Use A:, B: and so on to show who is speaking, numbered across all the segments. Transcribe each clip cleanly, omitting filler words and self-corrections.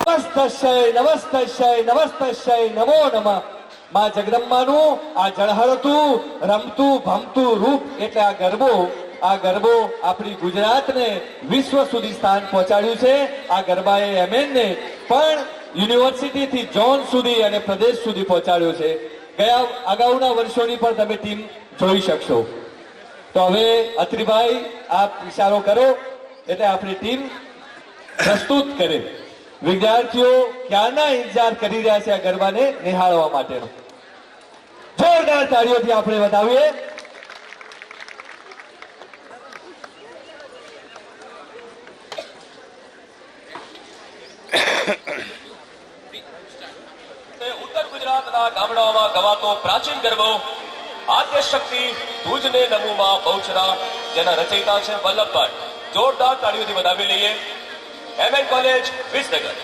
A: નમસ્તસ્ય નમસ્તસ્ય નમો નમઃ। માં જગદંબાનું આ ઝળહળતું રમતું ભમતું રૂપ એટલે આ ગરબો આપણી ગુજરાતને વિશ્વ સુધી સ્થાન પહોંચાડ્યું છે। આ ગરબાએ એમએનને પણ યુનિવર્સિટીથી ઝોન સુધી અને પ્રદેશ સુધી પહોંચાડ્યો છે। અગાઉના વર્ષોની પણ તમે ટીમ જોઈ શકશો। તો હવે અત્રિભાઈ આપ ઇશારો કરો એટલે આપણી ટીમ પ્રસ્તુત કરે। વિદ્યાર્થીઓ ક્યારના ઇંતજાર કરી રહ્યા છે આ ગરબાને નિહાળવા માટેનો। જોરદાર તાળીઓથી આપણે વધાવીએ।
B: ઉત્તર ગુજરાતના ગામડાઓમાં ગવાતો પ્રાચીન ગરબો આદ્ય શક્તિ તુજને નમુમાં બહુચરા જેના રચયિતા છે વલ્લભભાઈ। જોરદાર તાળીઓથી વધાવી લઈએ। MN college Visnagar.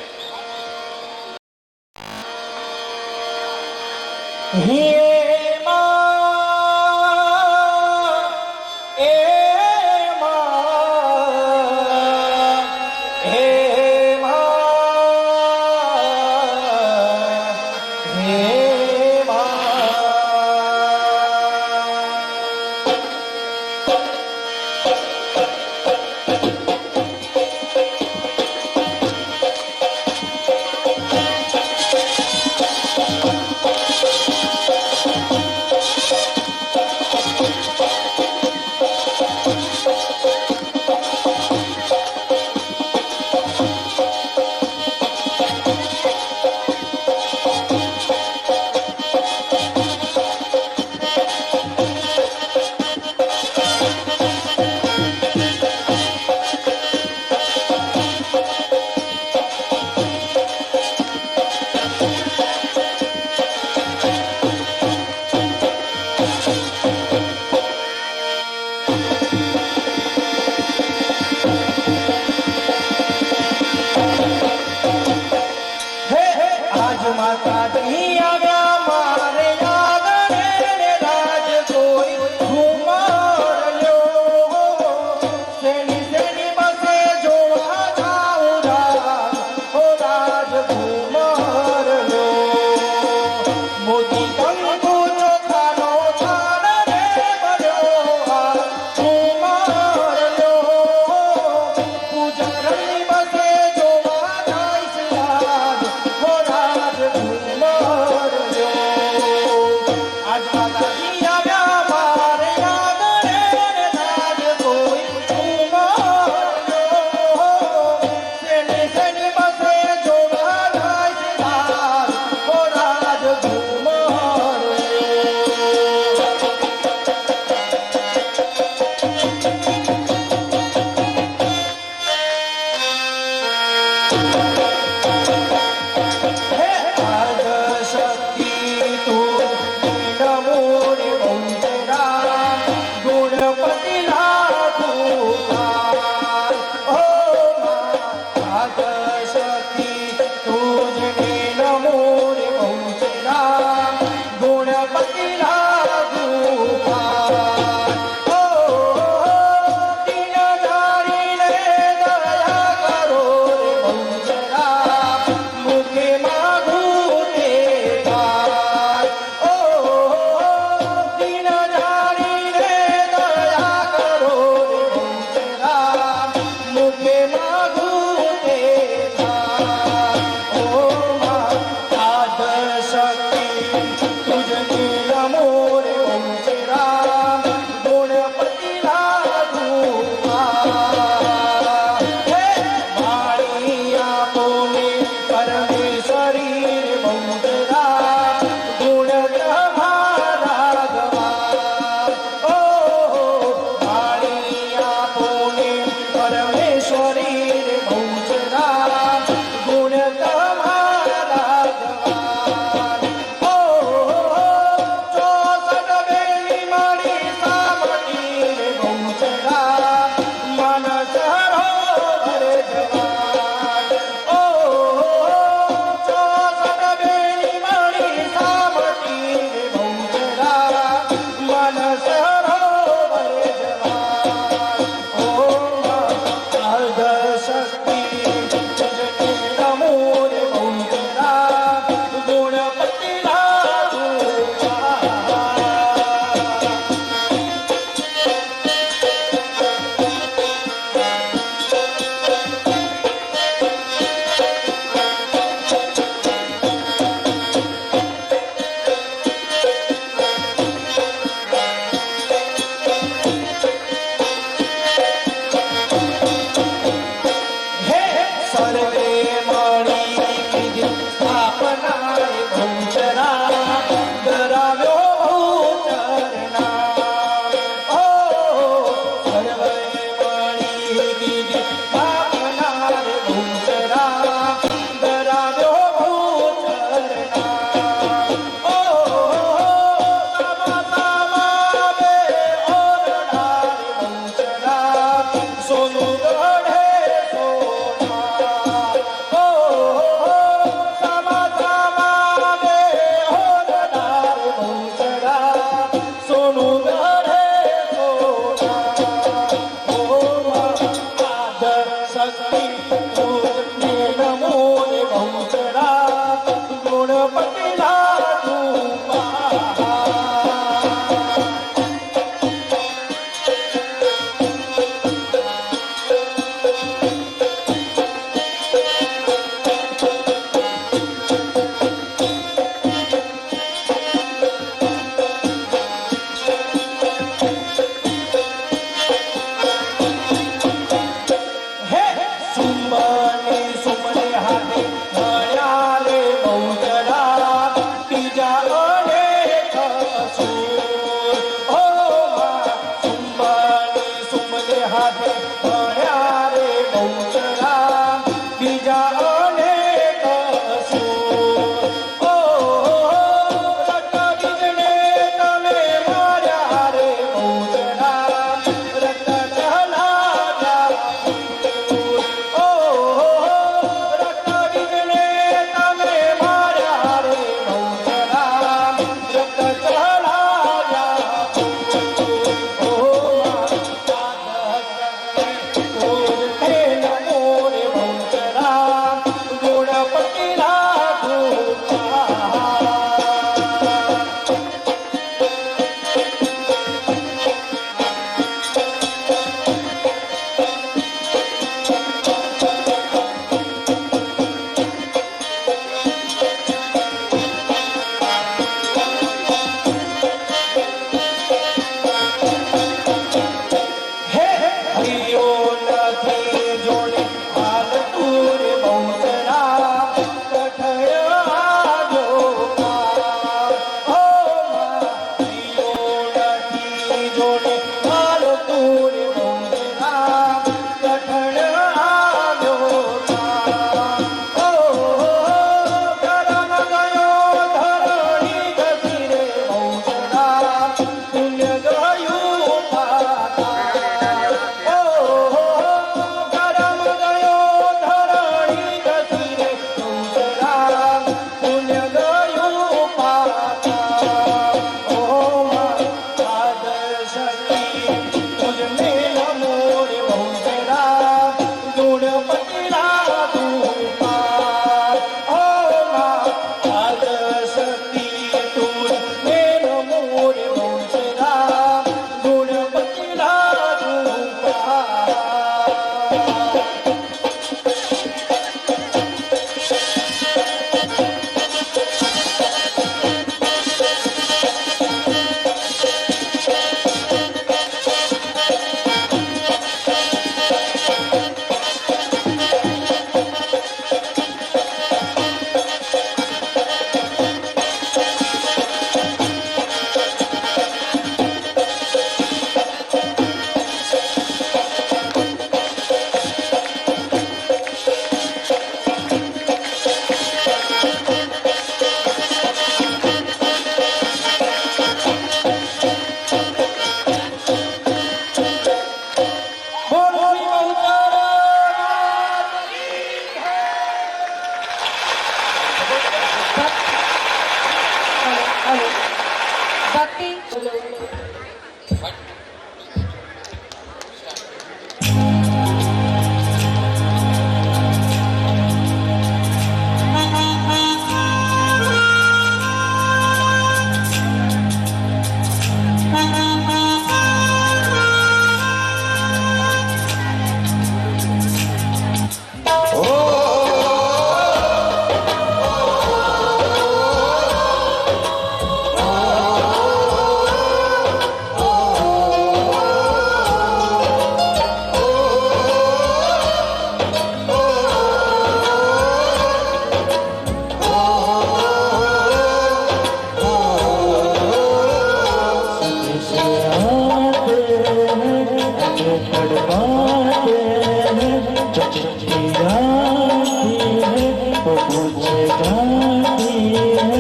C: पूछे जाती है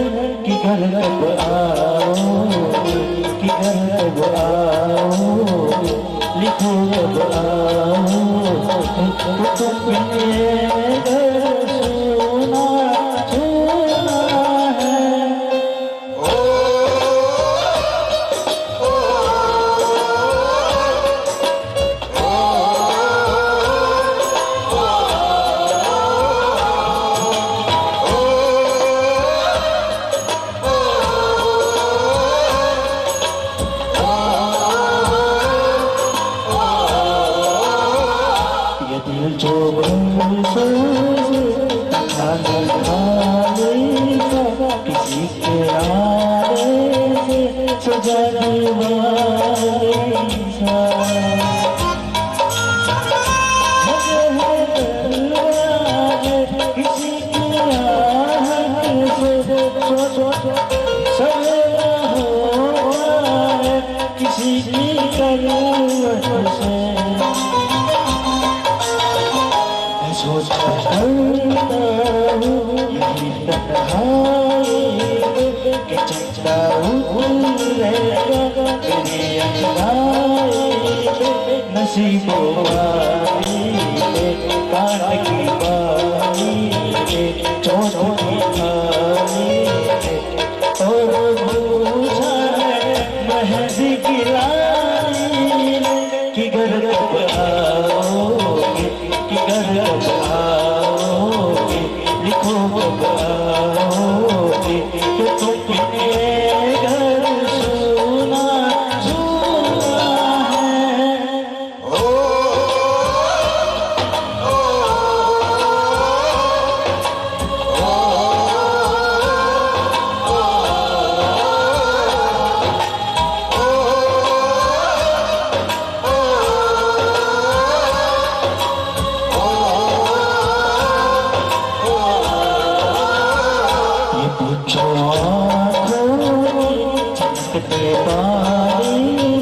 C: कि घर कब आओगे, कि घर कब आओगे, लिखो कब आओगे, तो तुमने घर सुना सुना है। ये दिल जो बरसों से खाना खाने का किसी के आने से सजा दीवाने सा मुझे है दरवाजे किसी की आहट से सवेरा हुआ है किसी की करवट से। सोचता हूँ यही तन्हाई कि चलता हूँ रहेगा तेरी अंगड़ाई नसीबों वाली काट की बारी चोट की खाई और पूछा है महजी की लाई कि घर कब आओगे, कि घर कब आओगे, लिखो कब आओगे, कि तुमने घर सुना सुना है। ये पूछो आँखों चमकते पानी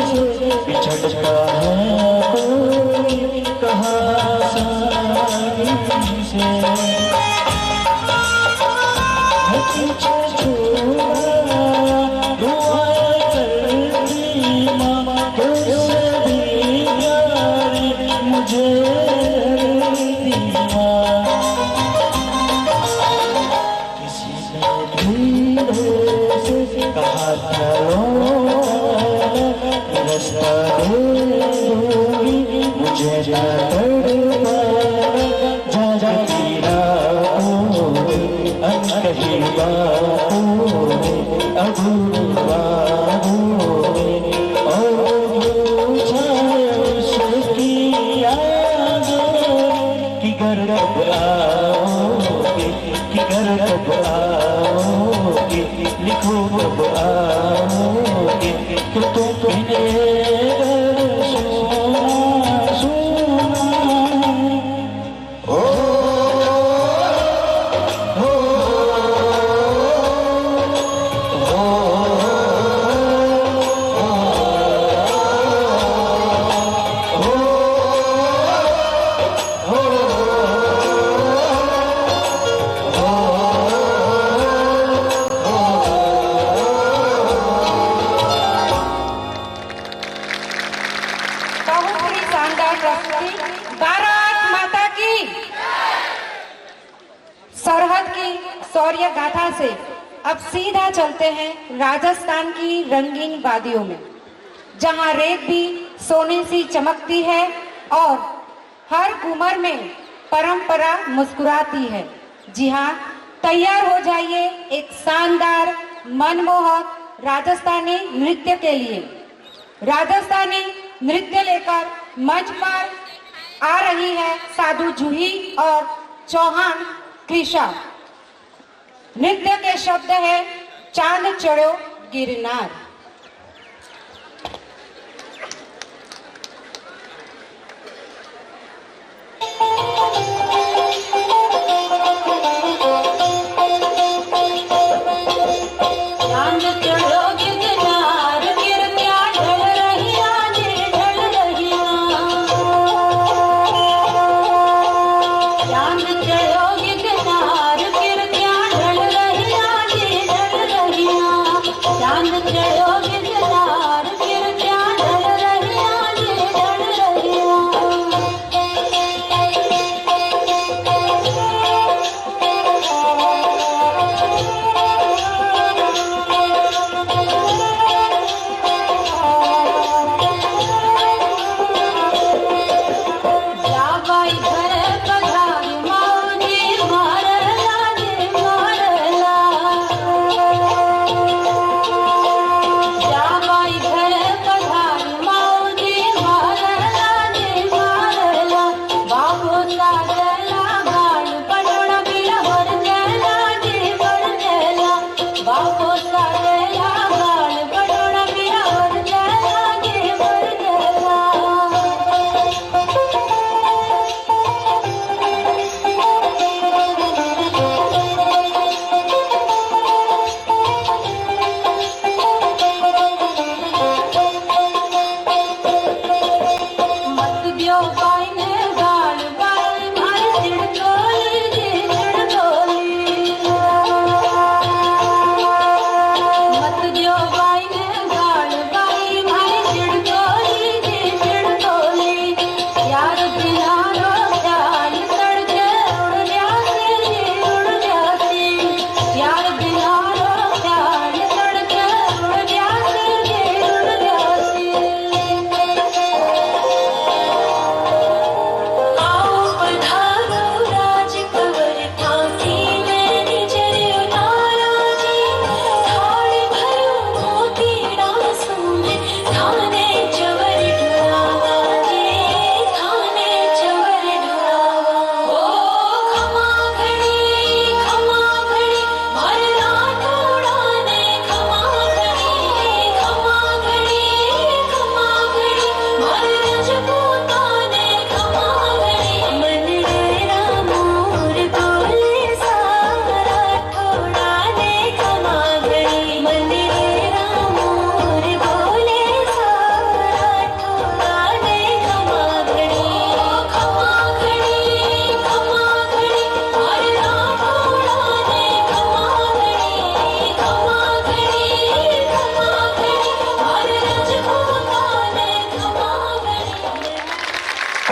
C: से बिछड़ता है कोई कहाँ सानी से। मैं पीछे छुड़ा दुआएं करती माँ तुझसे भी प्यारी मुझे करती माँ। किसी ने धीरे से कहा चलो रास्ता दूंगी मुझे जा तड़पा जा जाती रातों अनकही बातों अधूरी बातों और पूछा उसकी यादों कि घर कब आओगे, कि घर कब आओगे, लिखो कब आओगे, कि तुमने घर सुना सुना है।
D: बहुत ही शानदार प्रस्तुति। भारत माता की सरहद की शौर्य गाथा से अब सीधा चलते हैं राजस्थान की रंगीन वादियों में, जहां रेत भी सोने सी चमकती है और हर घूमर में परंपरा मुस्कुराती है। जी हाँ, तैयार हो जाइए एक शानदार मनमोहक राजस्थानी नृत्य के लिए। राजस्थानी नृत्य लेकर मंच पर आ रही है साधु जूही और चौहान कृषा। नृत्य के शब्द है चांद चढ़ो गिरनार।
E: चांद चढ़ो गिरनार गिर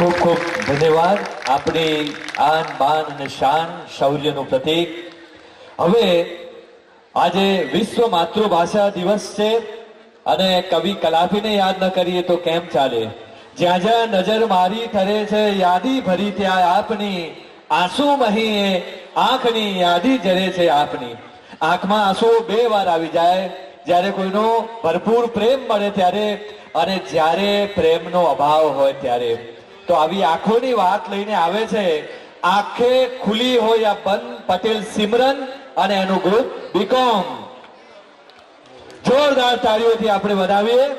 A: ખૂબ ખૂબ ધન્યવાદ. આપણી આન બાન અને શાન શૌર્યનું પ્રતીક. હવે આજે વિશ્વ માતૃભાષા દિવસ છે અને કવિ કલાપીને યાદ ન કરીએ તો કેમ ચાલે. જ્યાં જ્યાં નજર મારી ઠરે છે યાદી ભરી ત્યાં આપની, આંસુ મહીએ આંખની યાદી જરે છે આપની. આંખમાં આંસુ બે વાર આવી જાય, જ્યારે કોઈનો ભરપૂર પ્રેમ મળે ત્યારે અને જ્યારે પ્રેમનો અભાવ હોય ત્યારે. તો આવી આંખોની વાત લઈને આવે છે આંખે ખુલી હોય આ બંધ પટેલ સિમરન અને એનું ગ્રુપ બીકોમ. જોરદાર તાળીઓથી આપણે વધાવીએ.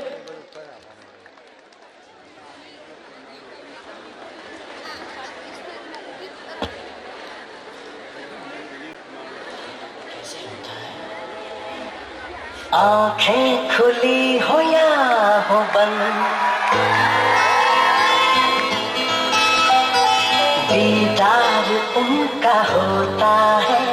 C: आंखें खुली हो या हो बंद, दीदार उनका होता है.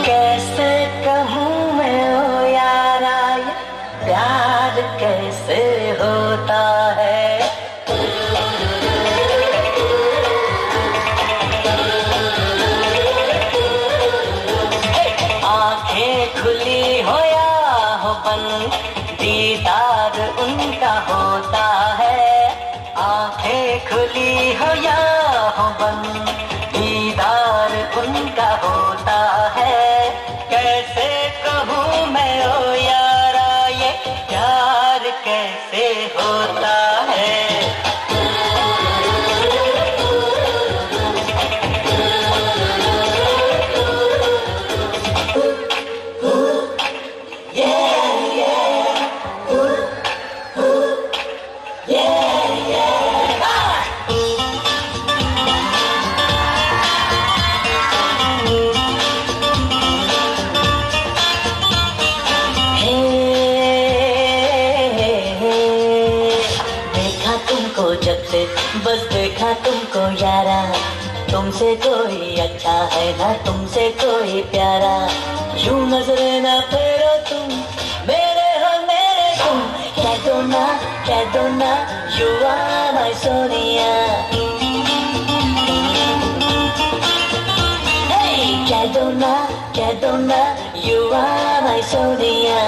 C: कैसे कहूँ मैं ओ यारा ये प्यार कैसे होता है. खुली हो या हो बंद, दीदार उनका होता है. आंखें खुली हो या हो बंद, दीदार उनका होता है. कैसे कहूँ मैं ओ यारा ये प्यार कैसे होता है. बस देखा तुमको यारा, तुमसे कोई अच्छा है ना तुमसे कोई प्यारा. यूं नजरे ना फेरो तुम, मेरे हो मेरे तुम. कह दो ना यू आर माय सोनिया. कह दो ना यू आर माय सोनिया.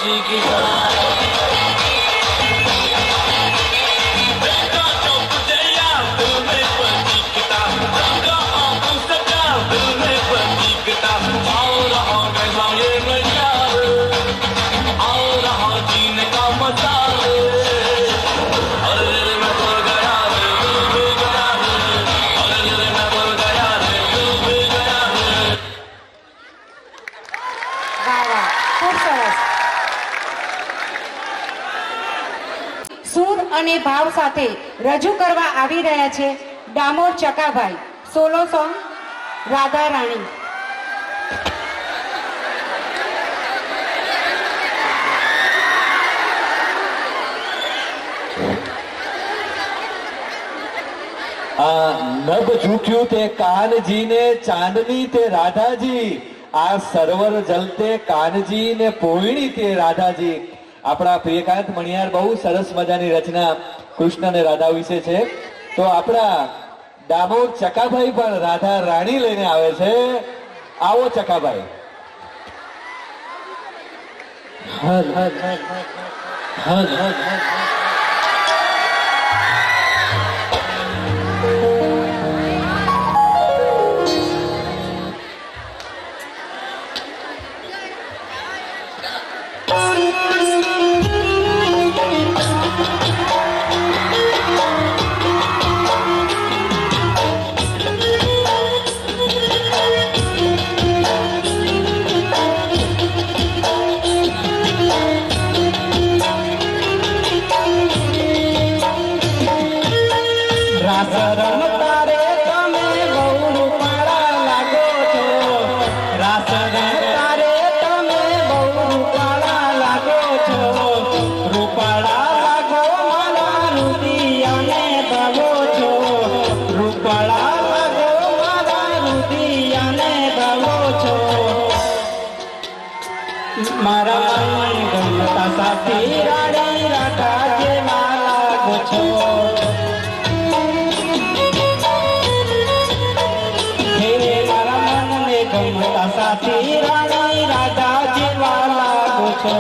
C: प्रतीक्षिता
D: વાહ વાહ, ખૂબ સરસ. સૂર અને ભાવ સાથે રજૂ કરવા આવી રહ્યા છે ડામોર ચકાભાઈ. Solo song Radha Rani.
A: આ નભ ઝૂક્યું તે કાનજી ને ચાંદની તે રાધાજી, આ સરોવર જલતે કાનજી ને પોઈણી તે રાધાજી. આપણા પ્રિયકાંત મણિયાર બહુ સરસ મજાની રચના કૃષ્ણ ને રાધા વિશે છે. તો આપણા ડામોર ચકાભાઈ પણ રાધા રાણી લઈને આવે છે. આવો ચકાભાઈ. હલ હલ હલ હલ હલ હલ.
E: રમતા રે તમે બહુ રૂપાળા લાગો છો, રાસ રમતા રે તમે બહુ રૂપાળા લાગો છો, રૂપાળા લાગો મારા રુદિયાને ભાવો છો, રૂપાળા લાગો મારા રુદિયાને ભાવો છો. મારા મન ગમતા સાથી રાણી રાધા જેવા લાગો છો. ગમતા સાથી રાણી રાધા જેવા લાગો છો.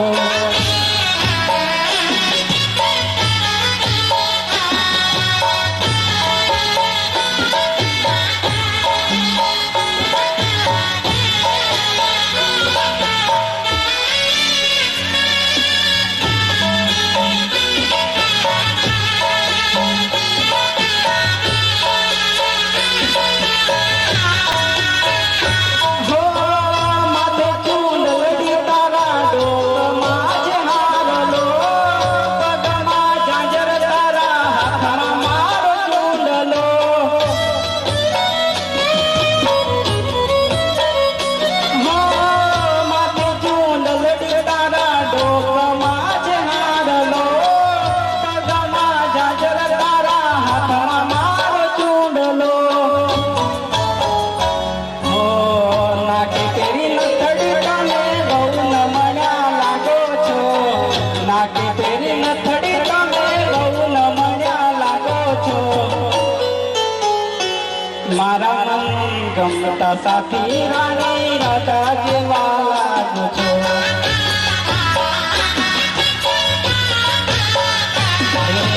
E: મારા મન ગમતા સાથી રાણી રાધા જેવા લાગો છો.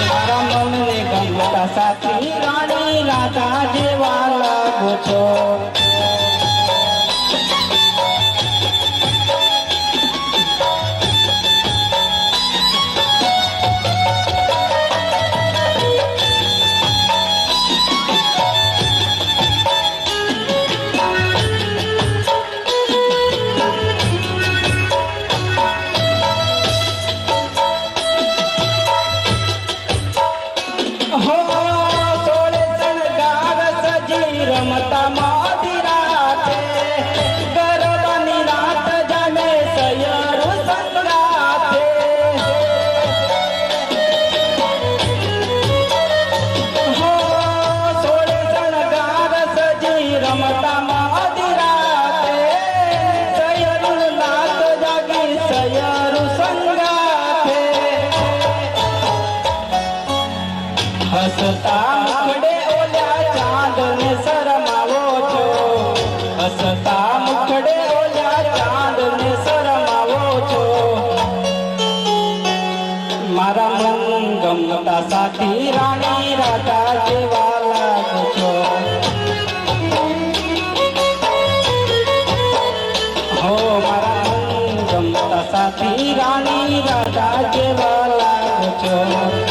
E: મારા મનને ગમતા સાથી રાણી રાધા જેવા લાગો છો. ગમતા સાથી રાણી રાધા જેવા લાગો છો હો મારા ગમતા સાથી રાણી રાધા જેવા લાગો છો